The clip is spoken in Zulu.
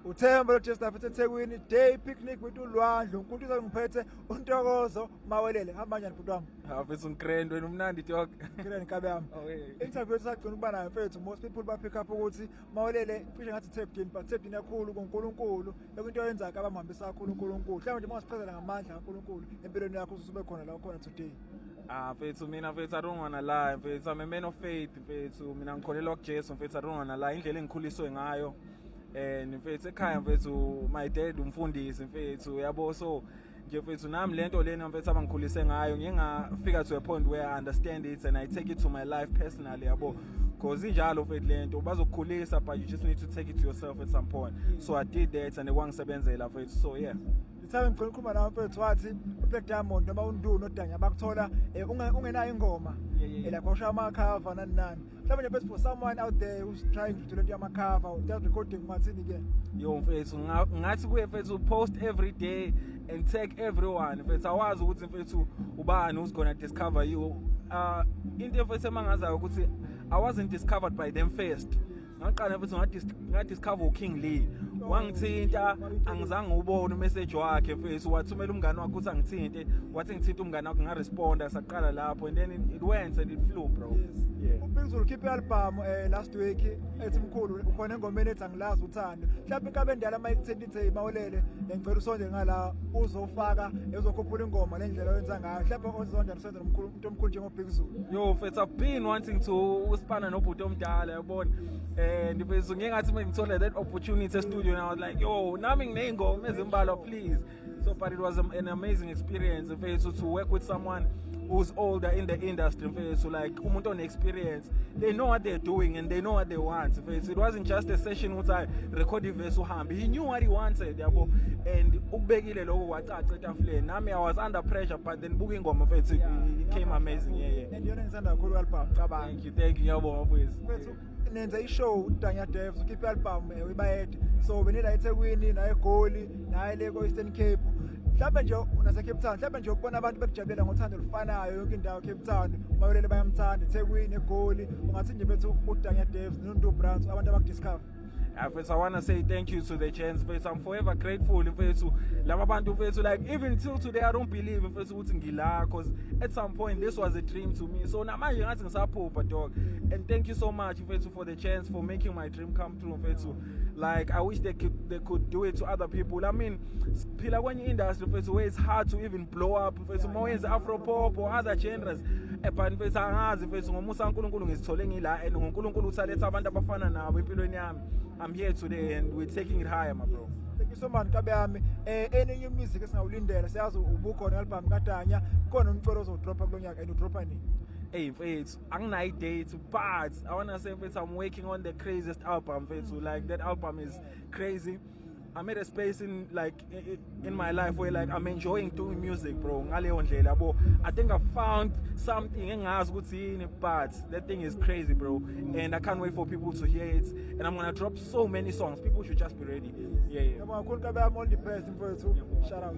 uThemba loJester futhi eThekwini day picnic with uLwandle uNkulunkulu uzongiphethe uNtokozo Mawelele hamba njani bhuti wami mfethu ngigrand wena umnandi dog ngene nkabe yami interview sakugcina ukuba nayo mfethu most people ba pick up ukuthi Mawelele cishe ngathi Thebdini but Thebdini yakhulu kuNkulunkulu into oyenza ka abamhambisa kakhulu uNkulunkulu mhlawumbe nje mawusiphezela ngamandla kaNkulunkulu empilweni yakho usube khona la khona today mfethu mina mfethu I don't wanna lie mfethu I'm a man of faith mfethu mina ngikholelwa kuJesu mfethu I don't wanna lie indlela engikhuliswe ngayo and mfethu ekhaya mfethu my dad umfundisi mfethu yabo so nje mfethu nami lento lena mfethu abangikhulise ngayo ngingafika to a point where I understand it and I take it to my life personally yabo because injalo mfethu lento bazokukhulisa but you just need to take it to yourself at some point so I did that and wangisebenzela mfethu so yeah Lithabe ngicela ukukhuluma nawe mfethu wathi uBlack Diamond noma uNdunu nodanya bakuthola ungenayo ingoma la kwasha amakhava nani mhlawumbe nje mfethu for someone out there who's trying to do lento yamakhava that recording mathini ke yo mfethu ngathi kuye mfethu post every day and tag everyone mfethu awazi ukuthi mfethu ubani who's gonna discover you into mfethu emangazayo ukuthi I wasn't discovered by them first ngaqala mfethu ngadiscover uKing Lee wangithinta angizange ubone umessage wakhe mfethu wathumela umngane wakhe ukuthi angithinte wathi ngithinta umngane wakhe ngaresponda saqala lapho and then it went and it flew bro yeah uBizulu keep album last week ethi mkhulu ukhona engomeni ethi angilazi uthando mhlawumbe inkabe endala mayithinta Mawelele ngicela usonde ngala uzofaka ezokhuphula ingoma lendlela oyenza ngayo mhlawumbe ozonda usonde nomkhulu umuntu omkhulu njengoBizulu yo mfethu I've been wanting to uspana nobhuti omdala yabona and mfethu ngingathi ngithola that opportunity studio and I was like yo nami nginengoma ezimbalwa please so but it was an amazing experience mfethu to work with someone who's older in the industry mfethu like umuntu on experience they know what they're doing and they know what they want mfethu it wasn't just a session ukuthi I record iverse uhambe he knew what he wanted yabo and ukubekile lokho wacaca etafuleni nami I was under pressure but then buka ingoma mfethu it came amazing yeah and yona ngithanda kakhulu album cabanga thank you yabo mfethu nenza ishow uDanya Devs ukhip album webayede so benila eThekwini na eGoli na ile ko Eastern Cape mhlawumbe nje unase Cape Town mhlawumbe nje ukubona abantu bekujabulela ngothando lufanayo yonke indawo Cape Town Mawelele bayamthanda eThekwini eGoli ungathi nje bethu uDanya Devs noNdu Brands abantu abakudiscover First, I want to say thank you to the chance. First, I'm forever grateful. First, like even till today, I don't believe in first because at some point this was a dream to me. So now I'm support, dog. And thank you so much, first, for the chance for making my dream come true. First, like I wish they could do it to other people. I mean, pila when you industry, first, where it's hard to even blow up. First, more is Afro pop or other genres. But first, I'm here today and we're taking it higher, my bro. Thank you so much, Kabeyami. Any new music esingawulindela siyazi ubukhona album kaDanya khona umcolo ozodropa kulonyaka and udropa nini? Hey, mfethu, anginayo date but I want to say mfethu I'm working on the craziest album mfethu like that album is crazy. I made a space in my life where like I'm enjoying doing music, bro. Ngaleyo ndlela yabo. I think I found something engazi ukuthi yini but that thing is crazy, bro. And I can't wait for people to hear it. And I'm going to drop so many songs. People should just be ready. Yeah. All the best, shout out.